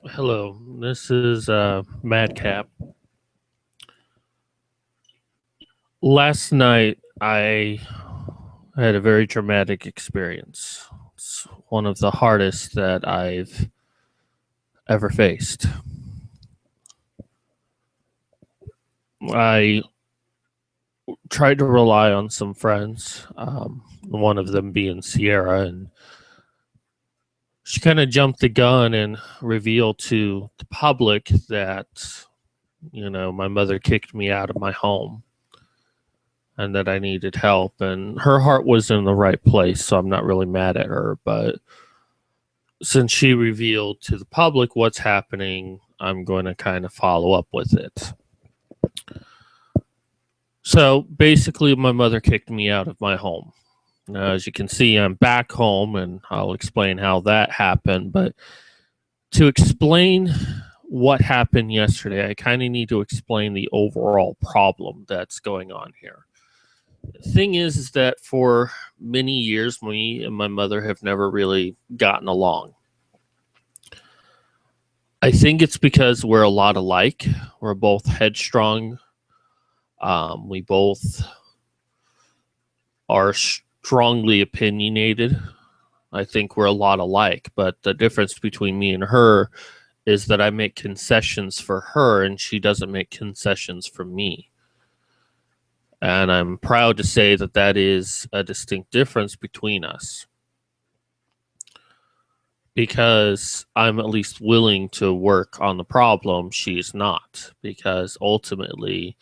Hello, this is Madcap. Last night, I had a very traumatic experience. It's one of the hardest that I've ever faced. I tried to rely on some friends, one of them being Sierra, and she kind of jumped the gun and revealed to the public that, my mother kicked me out of my home and that I needed help. And her heart was in the right place, so I'm not really mad at her. But since she revealed to the public what's happening, I'm going to kind of follow up with it. So basically, my mother kicked me out of my home. Now, as you can see, I'm back home, and I'll explain how that happened. But to explain what happened yesterday, I kind of need to explain the overall problem that's going on here. The thing is that for many years, me and my mother have never really gotten along. I think it's because we're a lot alike. We're both headstrong. We both are strongly opinionated. I think we're a lot alike, but the difference between me and her is that I make concessions for her and she doesn't make concessions for me. And I'm proud to say that that is a distinct difference between us, because I'm at least willing to work on the problem. She's not, because ultimately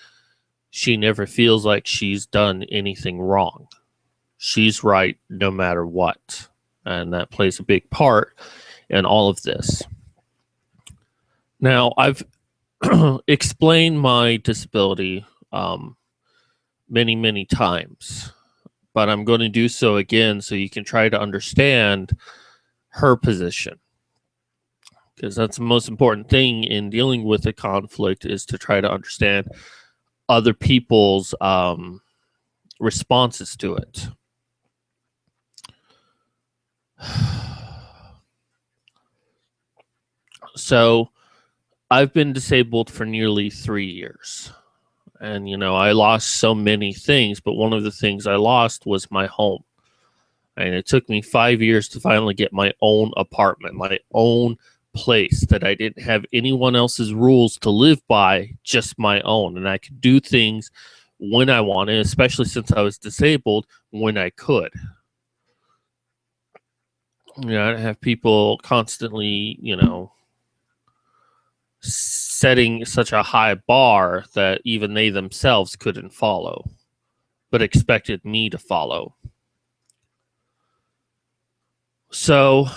she never feels like she's done anything wrong. She's right no matter what. And that plays a big part in all of this. Now, I've explained my disability many, many times, but I'm going to do so again so you can try to understand her position, because that's the most important thing in dealing with a conflict, is to try to understand other people's responses to it. So I've been disabled for nearly 3 years. And, I lost so many things, but one of the things I lost was my home. And it took me 5 years to finally get my own apartment, my own place that I didn't have anyone else's rules to live by, just my own. And I could do things when I wanted, especially since I was disabled, when I could. I didn't have people constantly, setting such a high bar that even they themselves couldn't follow, but expected me to follow. So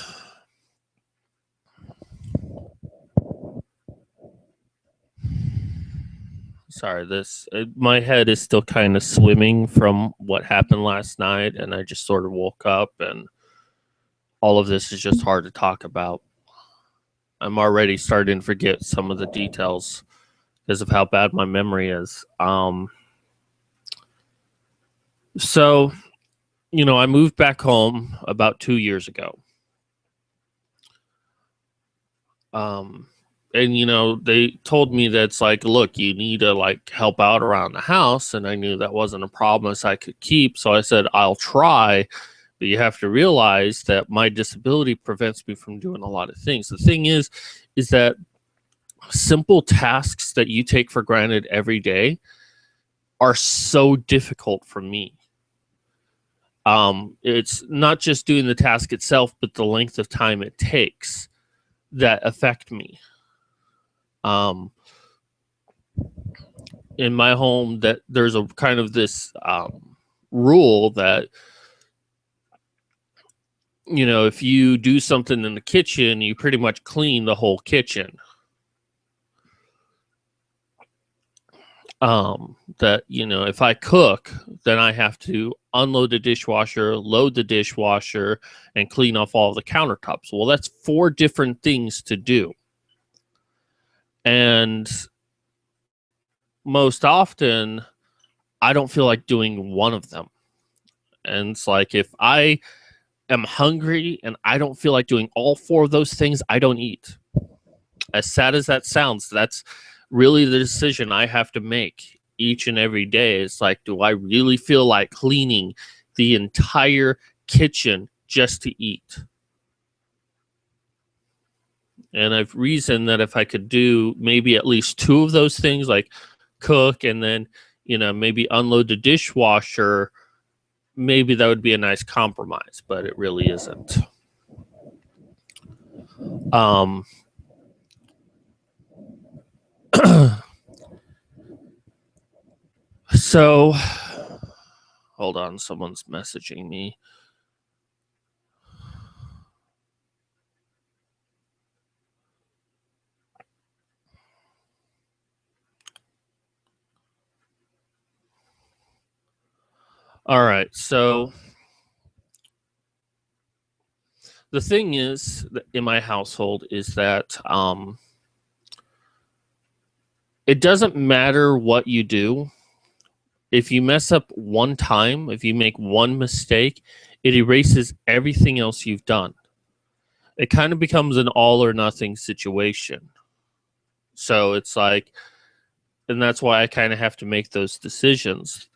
sorry, my head is still kind of swimming from what happened last night, and I just sort of woke up, and all of this is just hard to talk about. I'm already starting to forget some of the details because of how bad my memory is. So, I moved back home about 2 years ago. And they told me that it's like, look, you need to like help out around the house, and I knew that wasn't a promise I could keep, so I said I'll try, but you have to realize that my disability prevents me from doing a lot of things. The thing is that simple tasks that you take for granted every day are so difficult for me. It's not just doing the task itself, but the length of time it takes that affect me. In my home, that there's a kind of this rule that if you do something in the kitchen, you pretty much clean the whole kitchen. That if I cook, then I have to unload the dishwasher, load the dishwasher, and clean off all the countertops. Well, that's 4 different things to do. And most often, I don't feel like doing one of them. And it's like, if I am hungry and I don't feel like doing all 4 of those things, I don't eat. As sad as that sounds, that's really the decision I have to make each and every day. It's like, do I really feel like cleaning the entire kitchen just to eat? And I've reasoned that if I could do maybe at least 2 of those things, like cook and then, maybe unload the dishwasher, maybe that would be a nice compromise, but it really isn't. So, hold on, someone's messaging me. All right, so the thing is in my household is that it doesn't matter what you do. If you mess up one time, if you make one mistake, it erases everything else you've done. It kind of becomes an all or nothing situation. So it's like, and that's why I kind of have to make those decisions.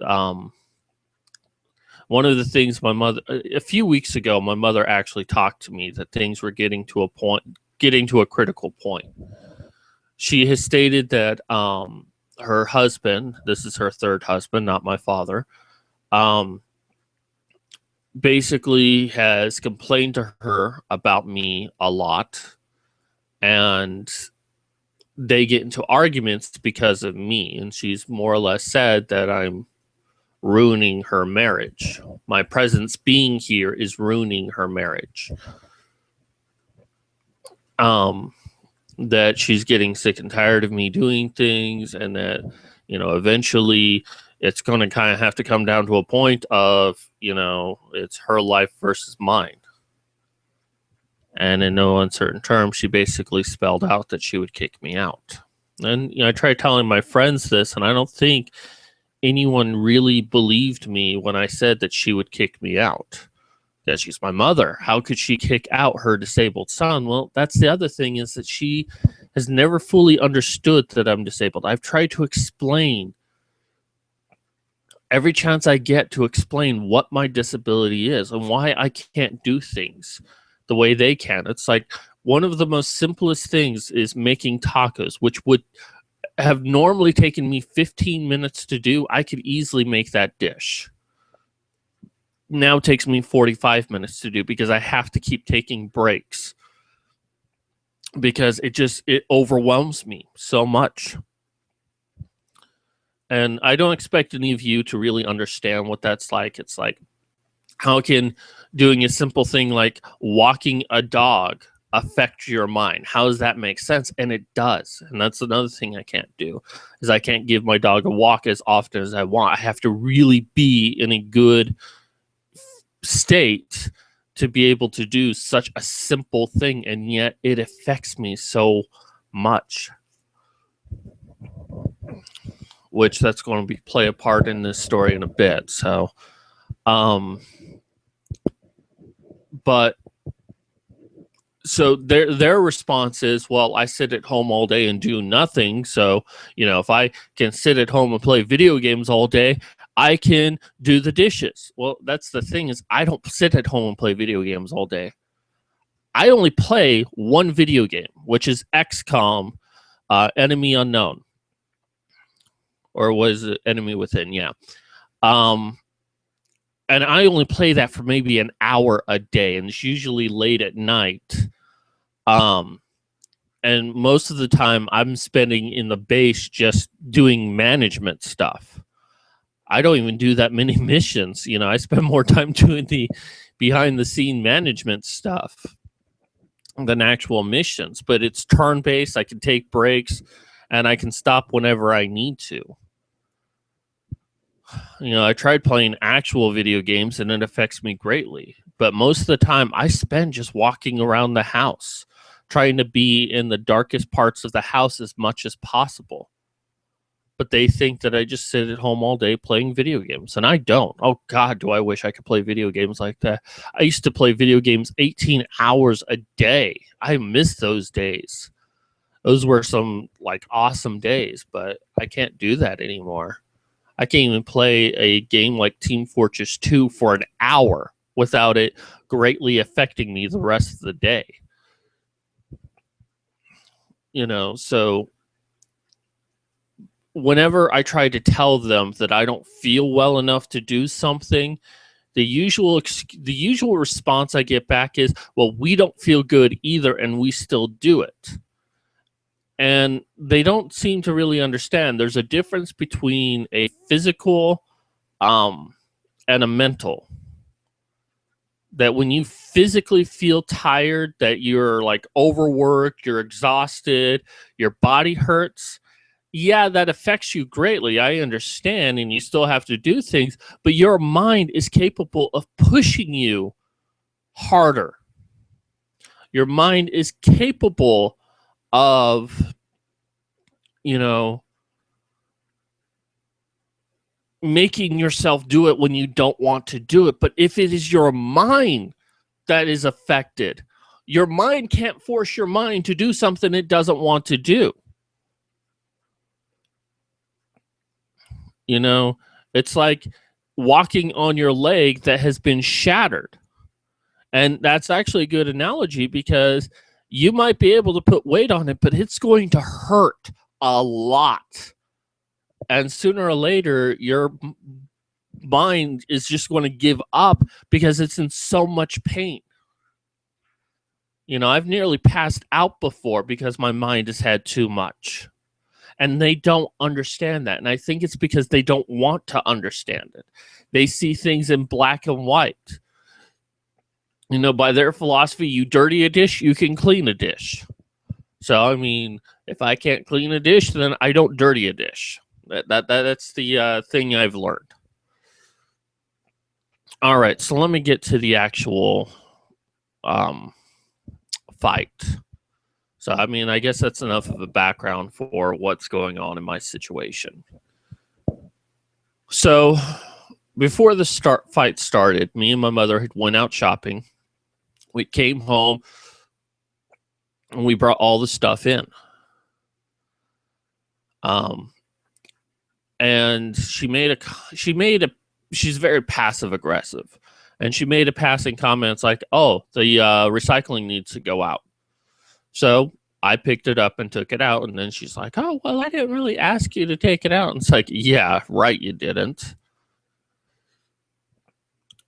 One of the things a few weeks ago, my mother actually talked to me that things were getting to a critical point. She has stated that her husband, this is her 3rd husband, not my father, basically has complained to her about me a lot, and they get into arguments because of me, and she's more or less said that I'm ruining her marriage. My presence being here is ruining her marriage. That she's getting sick and tired of me doing things, and that, eventually it's going to kind of have to come down to a point of, it's her life versus mine. And in no uncertain terms, she basically spelled out that she would kick me out. And, I tried telling my friends this, and I don't think anyone really believed me when I said that she would kick me out. That she's my mother. How could she kick out her disabled son? Well, that's the other thing, is that she has never fully understood that I'm disabled. I've tried to explain every chance I get to explain what my disability is and why I can't do things the way they can. It's like one of the most simplest things is making tacos, which would have normally taken me 15 minutes to do. I could easily make that dish. Now takes me 45 minutes to do because I have to keep taking breaks because it overwhelms me so much. And I don't expect any of you to really understand what that's like. It's like, how can doing a simple thing like walking a dog affect your mind? How does that make sense? And it does. And that's another thing I can't do, is I can't give my dog a walk as often as I want. I have to really be in a good state to be able to do such a simple thing, and yet it affects me so much. Which that's going to play a part in this story in a bit. So, but so their response is, well, I sit at home all day and do nothing. So, if I can sit at home and play video games all day, I can do the dishes. Well, that's the thing, is I don't sit at home and play video games all day. I only play one video game, which is XCOM, Enemy Unknown. Or was it Enemy Within? Yeah. And I only play that for maybe an hour a day, and it's usually late at night. And most of the time I'm spending in the base just doing management stuff. I don't even do that many missions. I spend more time doing the behind the scene management stuff than actual missions, but it's turn-based. I can take breaks and I can stop whenever I need to. I tried playing actual video games and it affects me greatly. But most of the time I spend just walking around the house, trying to be in the darkest parts of the house as much as possible. but they think that I just sit at home all day playing video games, and I don't. Oh God, do I wish I could play video games like that. I used to play video games 18 hours a day. I miss those days. Those were some like awesome days, but I can't do that anymore. I can't even play a game like Team Fortress 2 for an hour without it greatly affecting me the rest of the day. So whenever I try to tell them that I don't feel well enough to do something, the usual response I get back is, well, we don't feel good either, and we still do it. And they don't seem to really understand there's a difference between a physical and a mental. That when you physically feel tired, that you're like overworked, you're exhausted, your body hurts, yeah, that affects you greatly. I understand, and you still have to do things, but your mind is capable of pushing you harder. Your mind is capable of, making yourself do it when you don't want to do it. But if it is your mind that is affected, your mind can't force your mind to do something it doesn't want to do. It's like walking on your leg that has been shattered. And that's actually a good analogy, because you might be able to put weight on it, but it's going to hurt a lot. And sooner or later, your mind is just going to give up because it's in so much pain. I've nearly passed out before because my mind has had too much. And they don't understand that. And I think it's because they don't want to understand it. They see things in black and white. By their philosophy, you dirty a dish, you can clean a dish. So, if I can't clean a dish, then I don't dirty a dish. That's the thing I've learned. All right, so let me get to the actual fight. So, I guess that's enough of a background for what's going on in my situation. So, before the fight started, me and my mother had went out shopping. We came home, and we brought all the stuff in. And she's very passive aggressive, and she made a passing comment. It's like, oh, the recycling needs to go out. So I picked it up and took it out, and then she's like, oh, well, I didn't really ask you to take it out. And it's like, yeah, right, you didn't.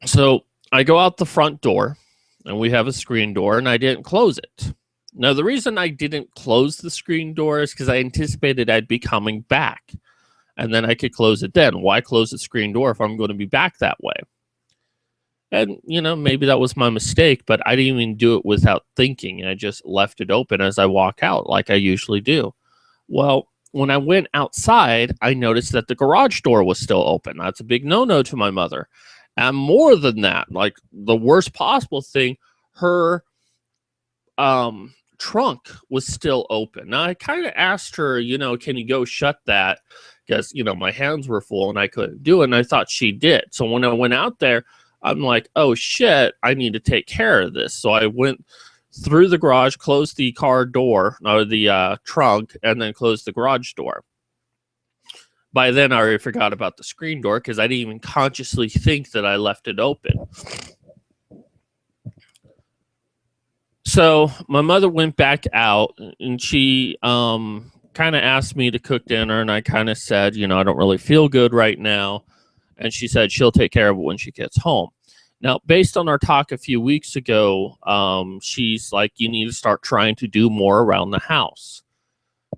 So I go out the front door, and we have a screen door, and I didn't close it. Now, the reason I didn't close the screen door is because I anticipated I'd be coming back, and then I could close it then. Why close the screen door if I'm going to be back that way? And, maybe that was my mistake, but I didn't even do it without thinking. I just left it open as I walk out like I usually do. Well, when I went outside, I noticed that the garage door was still open. That's a big no-no to my mother. And more than that, like the worst possible thing, her trunk was still open. Now, I kind of asked her, can you go shut that? Because, my hands were full and I couldn't do it. And I thought she did. So when I went out there, I'm like, oh, shit, I need to take care of this. So I went through the garage, closed the car door, or the trunk, and then closed the garage door. By then, I already forgot about the screen door because I didn't even consciously think that I left it open. So my mother went back out, and she kind of asked me to cook dinner, and I kind of said, I don't really feel good right now. And she said she'll take care of it when she gets home. Now, based on our talk a few weeks ago, she's like, you need to start trying to do more around the house.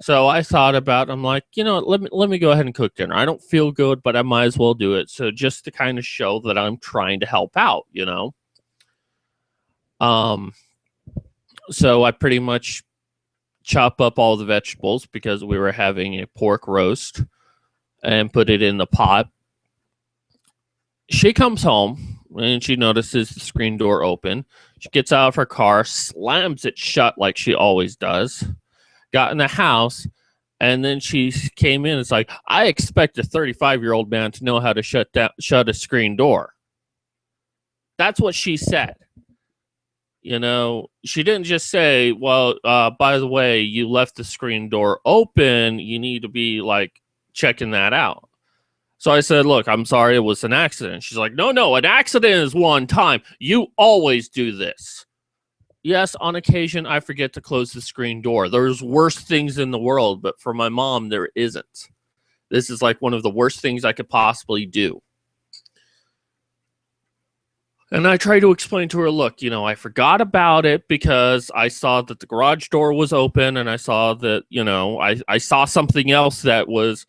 So I thought about it. I'm like, let me go ahead and cook dinner. I don't feel good, but I might as well do it. So just to kind of show that I'm trying to help out, So I pretty much chop up all the vegetables because we were having a pork roast and put it in the pot. She comes home and she notices the screen door open. She gets out of her car, slams it shut like she always does, got in the house, And then she came in. It's like, I expect a 35-year-old man to know how to shut a screen door. That's what she said. You know, she didn't just say, well, by the way, you left the screen door open. You need to be like checking that out. So I said, look, I'm sorry, it was an accident. She's like, no, an accident is one time. You always do this. Yes, on occasion, I forget to close the screen door. There's worse things in the world, but for my mom, there isn't. This is like one of the worst things I could possibly do. And I try to explain to her, look, you know, I forgot about it because I saw that the garage door was open, and I saw that, you know, I saw something else that was,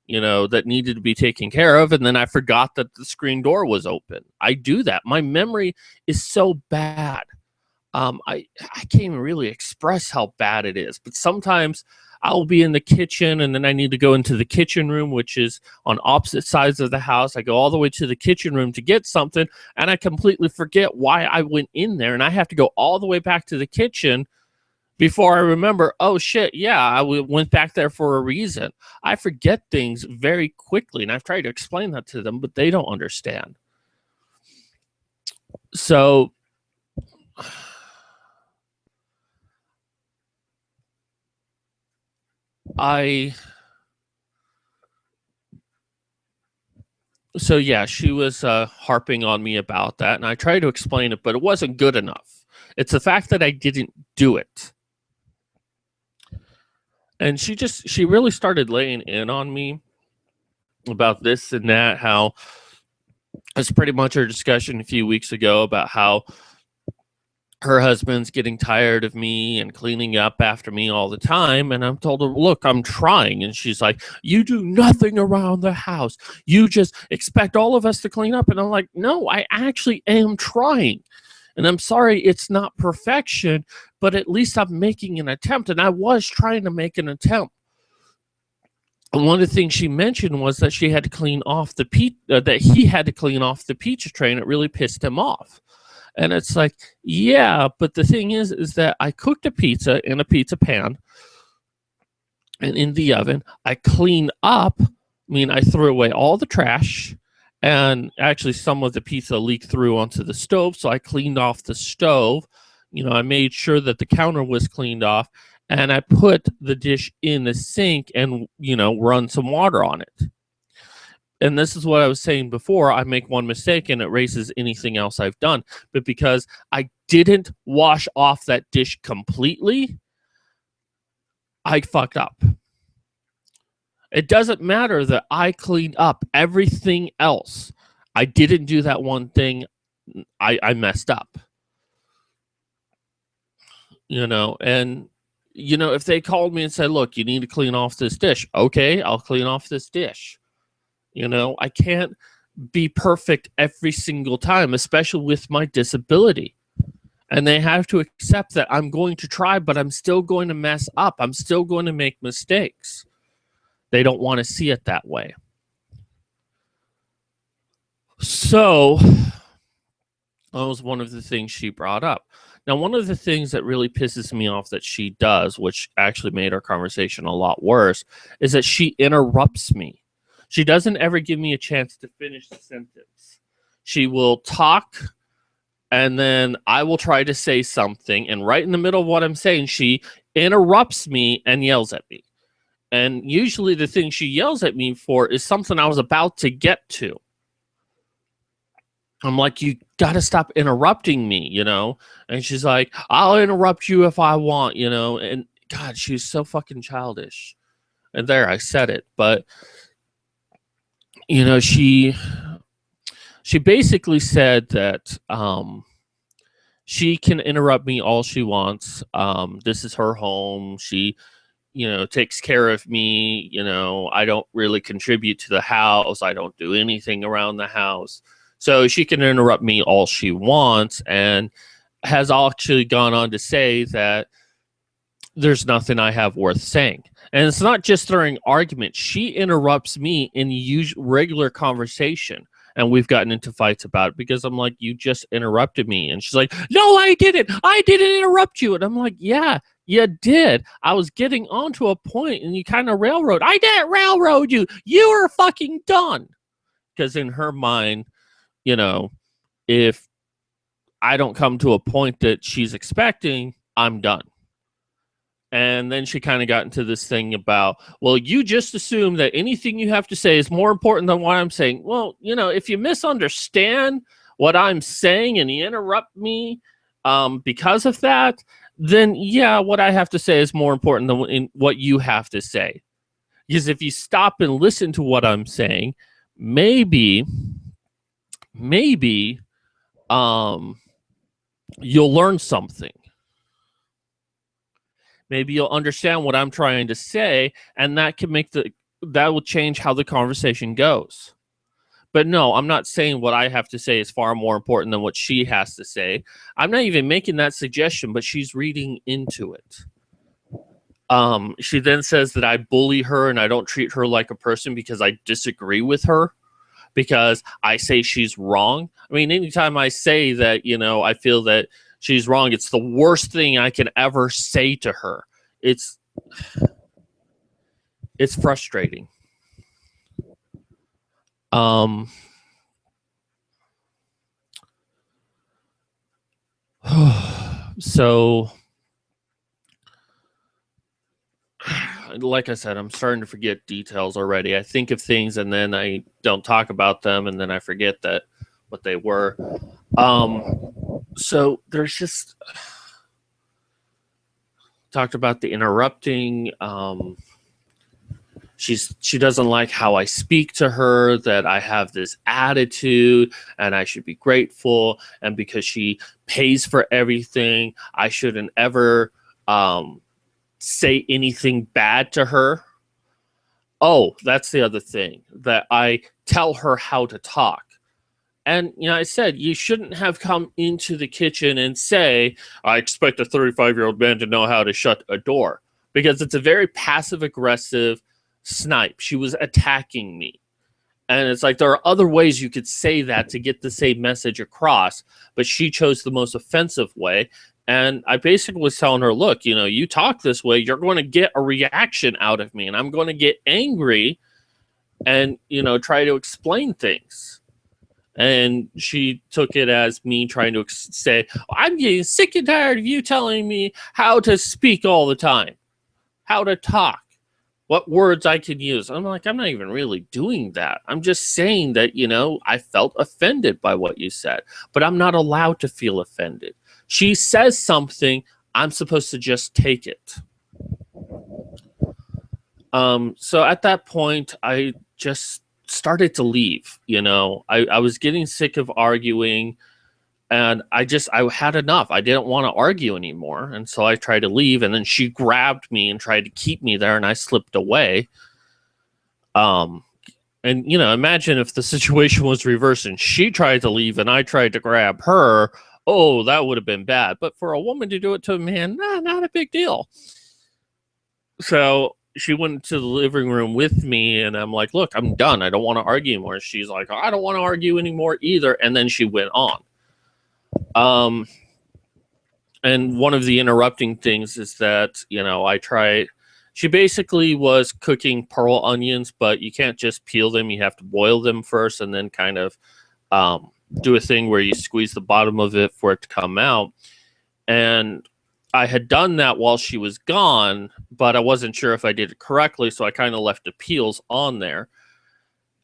you know, that needed to be taken care of, and then I forgot that the screen door was open. I do that. My memory is so bad. I can't even really express how bad it is, but sometimes I'll be in the kitchen and then I need to go into the kitchen room, which is on opposite sides of the house. I go all the way to the kitchen room to get something, and I completely forget why I went in there, and I have to go all the way back to the kitchen before I remember, oh shit, yeah, I went back there for a reason. I forget things very quickly, and I've tried to explain that to them, but they don't understand. So yeah, she was harping on me about that, and I tried to explain it, but it wasn't good enough. It's the fact that I didn't do it. And she really started laying in on me about this and that, how it's pretty much our discussion a few weeks ago about how her husband's getting tired of me and cleaning up after me all the time. And I'm told her, look, I'm trying. And she's like, you do nothing around the house. You just expect all of us to clean up. And I'm like, no, I actually am trying. And I'm sorry, it's not perfection, but at least I'm making an attempt. And I was trying to make an attempt. And one of the things she mentioned was that she had to clean off the that he had to clean off the pizza tray, and it really pissed him off. And it's like, yeah, but the thing is that I cooked a pizza in a pizza pan and in the oven. I cleaned up, I threw away all the trash, and actually some of the pizza leaked through onto the stove. So I cleaned off the stove. You know, I made sure that the counter was cleaned off, and I put the dish in the sink and, you know, run some water on it. And this is what I was saying before. I make one mistake and it erases anything else I've done. But because I didn't wash off that dish completely, I fucked up. It doesn't matter that I cleaned up everything else. I didn't do that one thing. I messed up. You know, and, you know, if they called me and said, look, you need to clean off this dish. Okay, I'll clean off this dish. You know, I can't be perfect every single time, especially with my disability. And they have to accept that I'm going to try, but I'm still going to mess up. I'm still going to make mistakes. They don't want to see it that way. So that was one of the things she brought up. Now, one of the things that really pisses me off that she does, which actually made our conversation a lot worse, is that she interrupts me. She doesn't ever give me a chance to finish the sentence. She will talk, and then I will try to say something, and right in the middle of what I'm saying, she interrupts me and yells at me. And usually the thing she yells at me for is something I was about to get to. I'm like, you got to stop interrupting me, you know? And she's like, I'll interrupt you if I want, you know? And God, she's so fucking childish. And there, I said it. But you know, she basically said that she can interrupt me all she wants. This is her home. She, you know, takes care of me. You know, I don't really contribute to the house. I don't do anything around the house. So she can interrupt me all she wants, and has actually gone on to say that there's nothing I have worth saying. And it's not just during arguments. She interrupts me in regular conversation. And we've gotten into fights about it because I'm like, you just interrupted me. And she's like, no, I didn't. I didn't interrupt you. And I'm like, yeah, you did. I was getting onto a point and you kind of railroad. I didn't railroad you. You were fucking done. Because in her mind, you know, if I don't come to a point that she's expecting, I'm done. And then she kind of got into this thing about, well, you just assume that anything you have to say is more important than what I'm saying. Well, you know, if you misunderstand what I'm saying and you interrupt me because of that, then yeah, what I have to say is more important than what you have to say. Because if you stop and listen to what I'm saying, maybe you'll learn something. Maybe you'll understand what I'm trying to say, and that will change how the conversation goes. But no, I'm not saying what I have to say is far more important than what she has to say. I'm not even making that suggestion, but she's reading into it. She then says that I bully her and I don't treat her like a person because I disagree with her, because I say she's wrong. I mean, anytime I say that, you know, I feel that she's wrong, it's the worst thing I can ever say to her. It's frustrating. So, like I said, I'm starting to forget details already. I think of things and then I don't talk about them, and then I forget that what they were. So there's just talked about the interrupting. She doesn't like how I speak to her, that I have this attitude and I should be grateful, and because she pays for everything, I shouldn't ever say anything bad to her. Oh, that's the other thing, that I tell her how to talk. And, you know, I said, you shouldn't have come into the kitchen and say, I expect a 35-year-old man to know how to shut a door. Because it's a very passive-aggressive snipe. She was attacking me. And it's like, there are other ways you could say that to get the same message across. But she chose the most offensive way. And I basically was telling her, look, you know, you talk this way, you're going to get a reaction out of me. And I'm going to get angry and, you know, try to explain things. And she took it as me trying to say, I'm getting sick and tired of you telling me how to speak all the time, how to talk, what words I can use. I'm like, I'm not even really doing that. I'm just saying that, you know, I felt offended by what you said, but I'm not allowed to feel offended. She says something, I'm supposed to just take it. So at that point, I just started to leave. You know, I was getting sick of arguing, and I had enough. I didn't want to argue anymore, and so I tried to leave, and then she grabbed me and tried to keep me there, and I slipped away. And you know, imagine if the situation was reversed and she tried to leave and I tried to grab her. Oh, that would have been bad. But for a woman to do it to a man, not a big deal. So she went to the living room with me, and I'm like, look, I'm done. I don't want to argue anymore. She's like, I don't want to argue anymore either. And then she went on. And one of the interrupting things is that, you know, she basically was cooking pearl onions, but you can't just peel them. You have to boil them first and then kind of do a thing where you squeeze the bottom of it for it to come out. And I had done that while she was gone, but I wasn't sure if I did it correctly, so I kind of left the peels on there.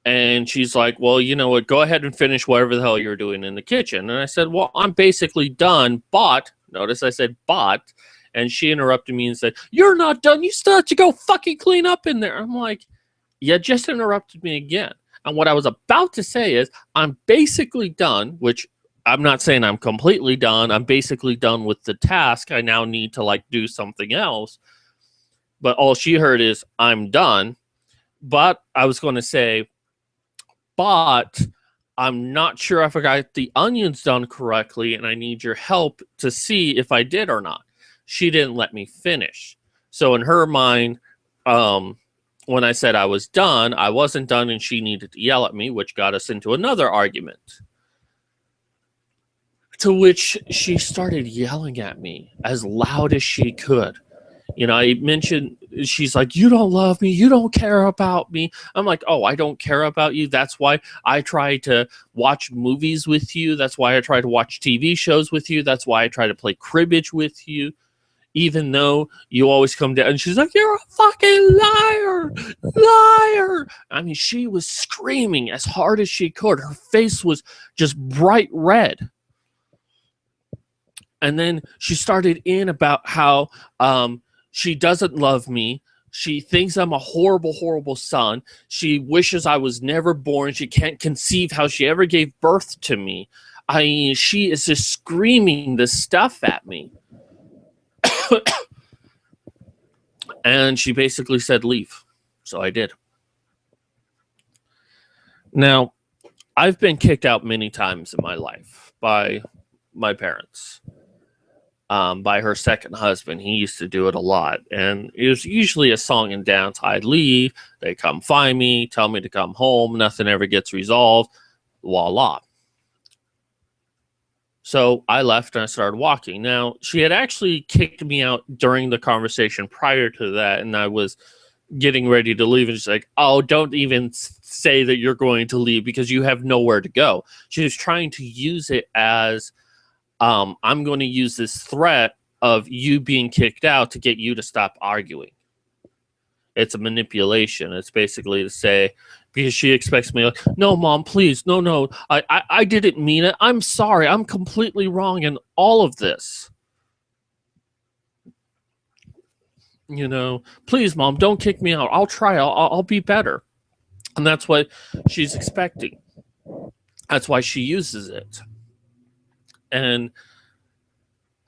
And she's like, well, you know what, go ahead and finish whatever the hell you're doing in the kitchen. And I said, well, I'm basically done, but, notice I said but, and she interrupted me and said, you're not done, you still have to go fucking clean up in there. I'm like, you just interrupted me again. And what I was about to say is, I'm basically done, which I'm not saying I'm completely done. I'm basically done with the task. I now need to like do something else. But all she heard is, I'm done. But I was going to say, but I'm not sure if I got the onions done correctly, and I need your help to see if I did or not. She didn't let me finish. So in her mind, when I said I was done, I wasn't done and she needed to yell at me, which got us into another argument. To which she started yelling at me as loud as she could. I mentioned, she's like, you don't love me. You don't care about me. I'm like, oh, I don't care about you. That's why I try to watch movies with you. That's why I try to watch TV shows with you. That's why I try to play cribbage with you, even though you always come down. And she's like, you're a fucking liar, liar. I mean, she was screaming as hard as she could. Her face was just bright red. And then she started in about how she doesn't love me. She thinks I'm a horrible, horrible son. She wishes I was never born. She can't conceive how she ever gave birth to me. I mean, she is just screaming this stuff at me. And she basically said, leave. So I did. Now, I've been kicked out many times in my life by my parents. By her second husband. He used to do it a lot. And it was usually a song and dance. I'd leave, they come find me, tell me to come home, nothing ever gets resolved, voila. So I left and I started walking. Now, she had actually kicked me out during the conversation prior to that, and I was getting ready to leave, and she's like, oh, don't even say that you're going to leave because you have nowhere to go. She was trying to use it as, I'm going to use this threat of you being kicked out to get you to stop arguing. It's a manipulation. It's basically to say, because she expects me, like, no, Mom, please, no, I didn't mean it. I'm sorry. I'm completely wrong in all of this. Please, Mom, don't kick me out. I'll try. I'll be better. And that's what she's expecting. That's why she uses it. And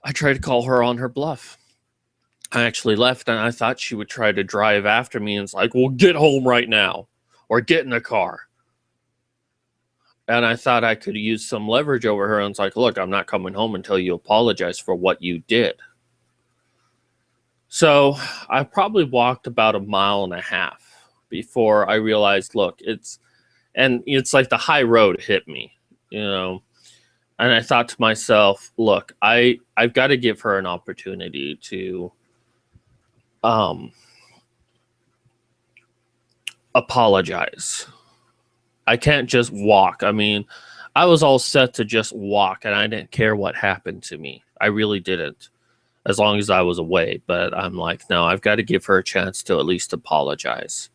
I tried to call her on her bluff. I actually left, and I thought she would try to drive after me, and it's like, well, get home right now, or get in the car. And I thought I could use some leverage over her, and it's like, look, I'm not coming home until you apologize for what you did. So I probably walked about 1.5 miles before I realized, look, it's like the high road hit me, And I thought to myself, look, I've got to give her an opportunity to apologize. I can't just walk. I mean, I was all set to just walk, and I didn't care what happened to me. I really didn't, as long as I was away. But I'm like, no, I've got to give her a chance to at least apologize.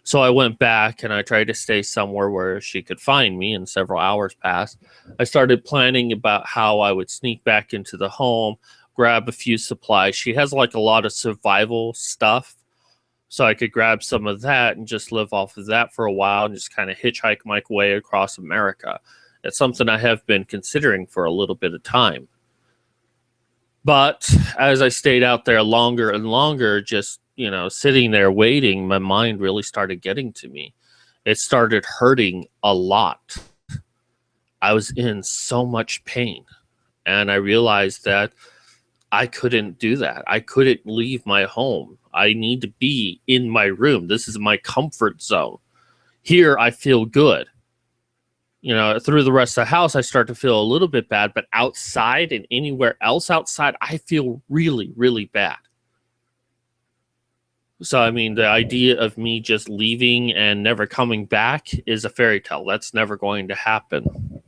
So I went back and I tried to stay somewhere where she could find me, and several hours passed. I started planning about how I would sneak back into the home, grab a few supplies. She has like a lot of survival stuff, so I could grab some of that and just live off of that for a while and just kind of hitchhike my way across America. It's something I have been considering for a little bit of time. But as I stayed out there longer and longer, just sitting there waiting, my mind really started getting to me. It started hurting a lot. I was in so much pain. And I realized that I couldn't do that. I couldn't leave my home. I need to be in my room. This is my comfort zone. Here, I feel good. Through the rest of the house, I start to feel a little bit bad. But outside and anywhere else outside, I feel really, really bad. So, I mean, the idea of me just leaving and never coming back is a fairy tale. That's never going to happen.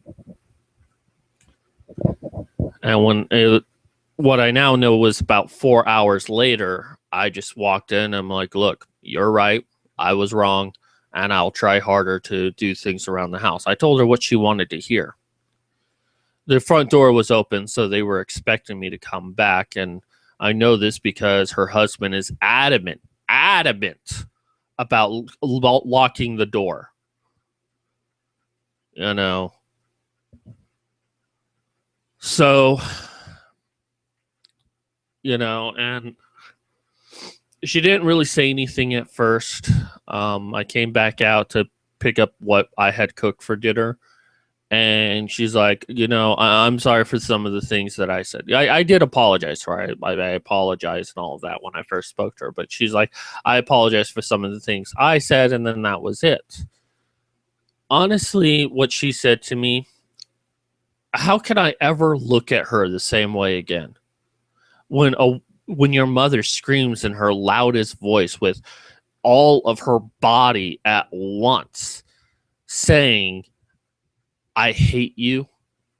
And what I now know was about 4 hours later, I just walked in. I'm like, look, you're right. I was wrong. And I'll try harder to do things around the house. I told her what she wanted to hear. The front door was open, so they were expecting me to come back. And I know this because her husband is adamant about locking the door. So, and she didn't really say anything at first. I came back out to pick up what I had cooked for dinner, And she's like, I'm sorry for some of the things that I said. I did apologize to her. I apologized and all of that when I first spoke to her. But she's like, I apologize for some of the things I said, and then that was it. Honestly, what she said to me, how can I ever look at her the same way again? When your mother screams in her loudest voice with all of her body at once, saying, I hate you.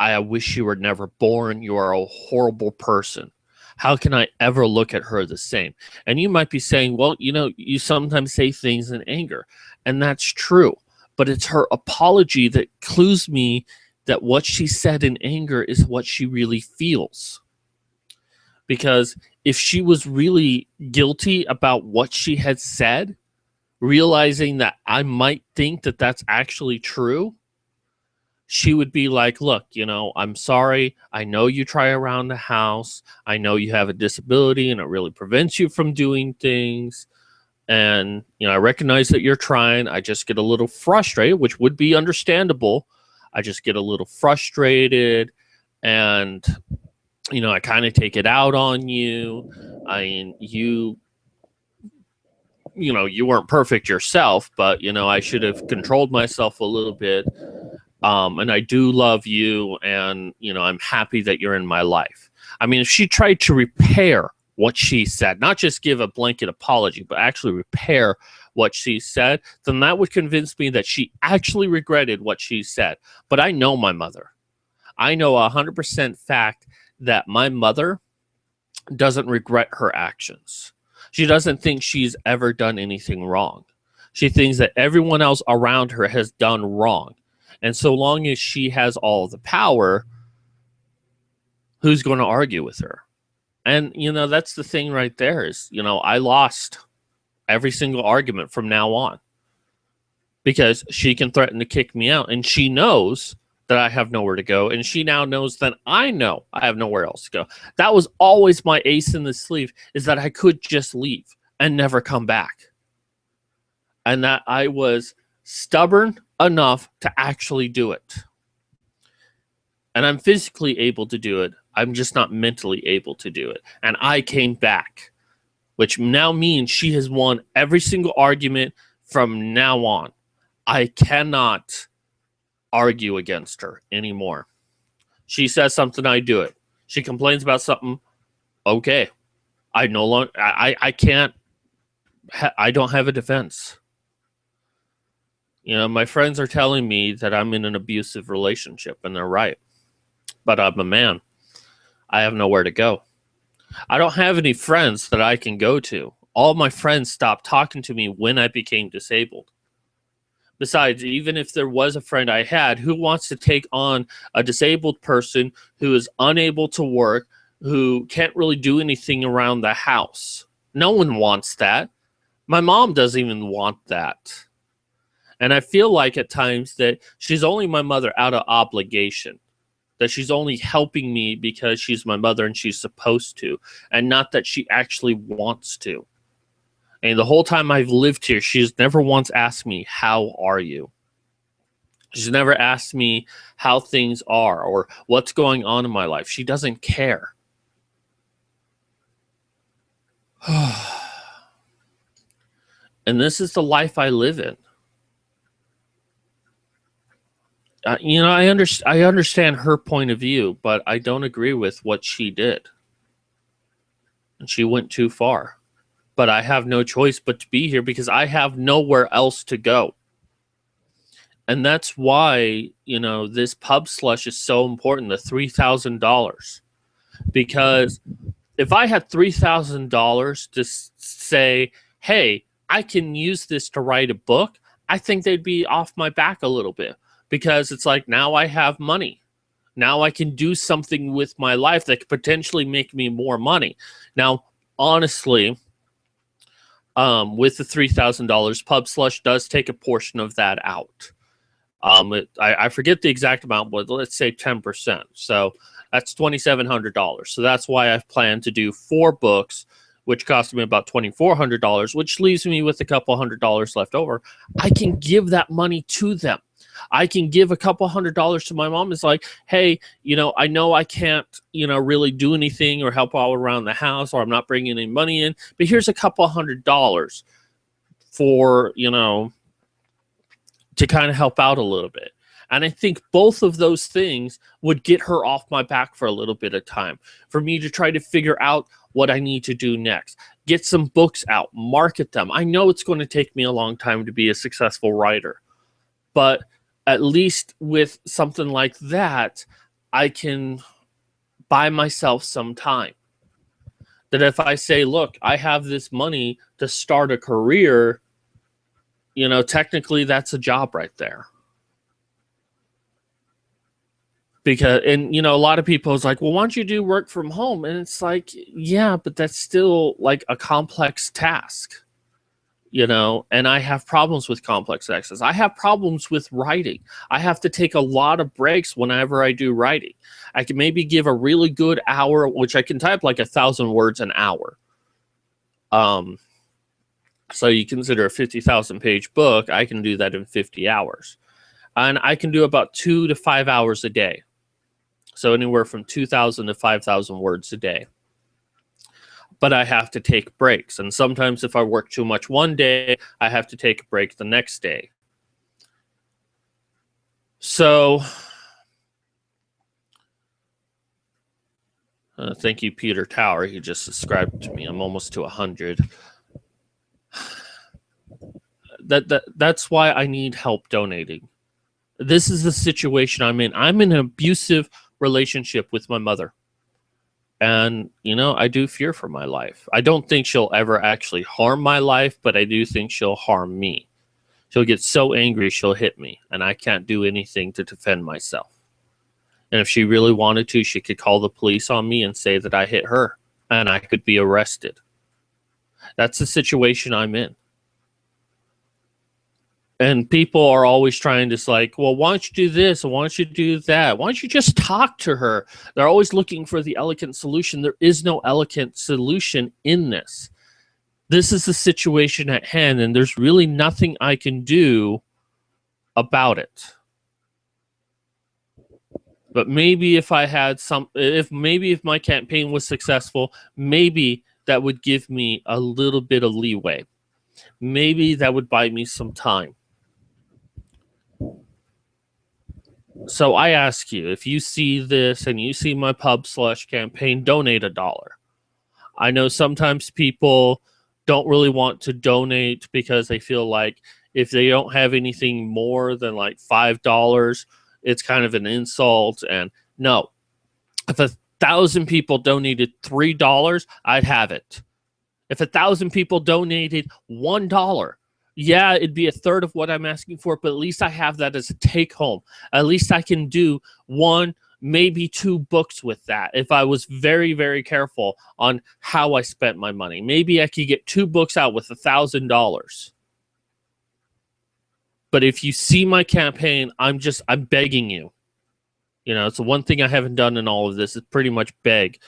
I wish you were never born. You are a horrible person. How can I ever look at her the same? And you might be saying, well, you sometimes say things in anger, and that's true. But it's her apology that clues me that what she said in anger is what she really feels. Because if she was really guilty about what she had said, realizing that I might think that that's actually true, she would be like, look, I'm sorry. I know you try around the house. I know you have a disability and it really prevents you from doing things. And, I recognize that you're trying. I just get a little frustrated, which would be understandable. I just get a little frustrated and, I kind of take it out on you. I mean, you weren't perfect yourself, but, I should have controlled myself a little bit. And I do love you, and, I'm happy that you're in my life. I mean, if she tried to repair what she said, not just give a blanket apology, but actually repair what she said, then that would convince me that she actually regretted what she said. But I know my mother. I know 100% fact that my mother doesn't regret her actions. She doesn't think she's ever done anything wrong. She thinks that everyone else around her has done wrong. And so long as she has all the power, who's going to argue with her? And, that's the thing right there is, I lost every single argument from now on because she can threaten to kick me out. And she knows that I have nowhere to go. And she now knows that I know I have nowhere else to go. That was always my ace in the sleeve, is that I could just leave and never come back. And that I was stubborn enough to actually do it. And I'm physically able to do it. I'm just not mentally able to do it. And I came back, which now means she has won every single argument from now on. I cannot argue against her anymore. She says something, I do it. She complains about something, okay. I no longer, I can't, I don't have a defense. My friends are telling me that I'm in an abusive relationship, and they're right. But I'm a man. I have nowhere to go. I don't have any friends that I can go to. All my friends stopped talking to me when I became disabled. Besides, even if there was a friend I had, who wants to take on a disabled person who is unable to work, who can't really do anything around the house? No one wants that. My mom doesn't even want that. And I feel like at times that she's only my mother out of obligation, that she's only helping me because she's my mother and she's supposed to, and not that she actually wants to. And the whole time I've lived here, she's never once asked me, how are you? She's never asked me how things are or what's going on in my life. She doesn't care. And this is the life I live in. I understand her point of view, but I don't agree with what she did. And she went too far. But I have no choice but to be here because I have nowhere else to go. And that's why, this pub slush is so important, the $3,000. Because if I had $3,000 to say, hey, I can use this to write a book, I think they'd be off my back a little bit. Because it's like, now I have money. Now I can do something with my life that could potentially make me more money. Now, honestly, with the $3,000, Pub Slush does take a portion of that out. I forget the exact amount, but let's say 10%. So that's $2,700. So that's why I've planned to do 4 books which cost me about $2,400, which leaves me with a couple $100 left over, I can give that money to them. I can give a couple $100 to my mom. It's like, hey, I know I can't, really do anything or help out around the house, or I'm not bringing any money in, but here's a couple $100 for, to kind of help out a little bit. And I think both of those things would get her off my back for a little bit of time, for me to try to figure out what I need to do next. Get some books out, market them. I know it's going to take me a long time to be a successful writer, but at least with something like that, I can buy myself some time. That if I say, look, I have this money to start a career, technically that's a job right there. Because, and a lot of people is like, well, why don't you do work from home? And it's like, yeah, but that's still like a complex task, and I have problems with complex tasks. I have problems with writing. I have to take a lot of breaks whenever I do writing. I can maybe give a really good hour, which I can type like 1,000 words an hour. So you consider a 50,000 page book, I can do that in 50 hours. And I can do about 2 to 5 hours a day. So anywhere from 2,000 to 5,000 words a day. But I have to take breaks. And sometimes if I work too much one day, I have to take a break the next day. So thank you, Peter Tower. He just subscribed to me. I'm almost to 100. That's why I need help donating. This is the situation I'm in. I'm in an abusive relationship with my mother. And, I do fear for my life. I don't think she'll ever actually harm my life, but I do think she'll harm me. She'll get so angry, she'll hit me, and I can't do anything to defend myself. And if she really wanted to, she could call the police on me and say that I hit her, and I could be arrested. That's the situation I'm in. And people are always trying to like, well, why don't you do this? Why don't you do that? Why don't you just talk to her? They're always looking for the elegant solution. There is no elegant solution in this. This is the situation at hand, and there's really nothing I can do about it. But maybe if I had if my campaign was successful, maybe that would give me a little bit of leeway. Maybe that would buy me some time. So I ask you, if you see this and you see my Pub/Slush campaign, donate $1. I know sometimes people don't really want to donate because they feel like if they don't have anything more than like $5, it's kind of an insult. And no, if 1,000 people donated $3, I'd have it. If 1,000 people donated $1, yeah, it'd be a third of what I'm asking for, but at least I have that as a take home. At least I can do 1, maybe 2 books with that if I was very, very careful on how I spent my money. Maybe I could get 2 books out with $1,000. But if you see my campaign, I'm begging you. It's the one thing I haven't done in all of this is pretty much beg,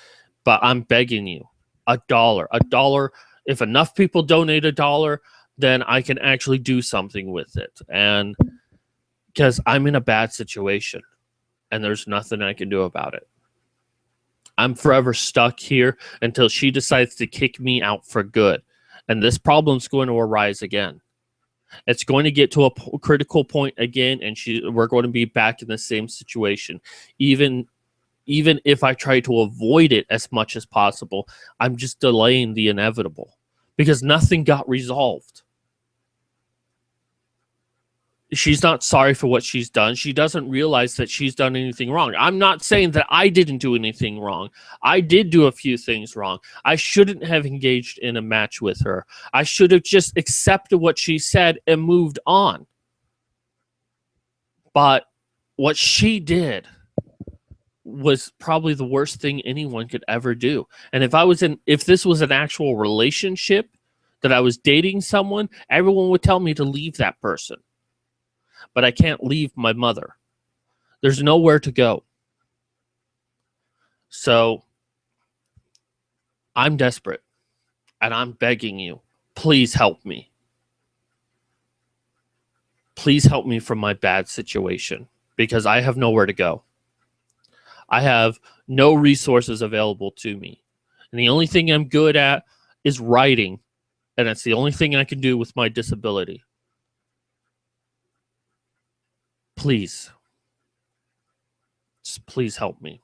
but I'm begging you. $1. $1. If enough people donate $1, then I can actually do something with it. And because I'm in a bad situation and there's nothing I can do about it. I'm forever stuck here until she decides to kick me out for good. And this problem's going to arise again. It's going to get to a critical point again, and we're going to be back in the same situation. Even if I try to avoid it as much as possible, I'm just delaying the inevitable because nothing got resolved. She's not sorry for what she's done. She doesn't realize that she's done anything wrong. I'm not saying that I didn't do anything wrong. I did do a few things wrong. I shouldn't have engaged in a match with her. I should have just accepted what she said and moved on. But what she did was probably the worst thing anyone could ever do. And if this was an actual relationship that I was dating someone, everyone would tell me to leave that person. But I can't leave my mother. There's nowhere to go. So I'm desperate. and I'm begging you, please help me. Please help me from my bad situation because I have nowhere to go. I have no resources available to me. And the only thing I'm good at is writing. And that's the only thing I can do with my disability. Please. Just please help me.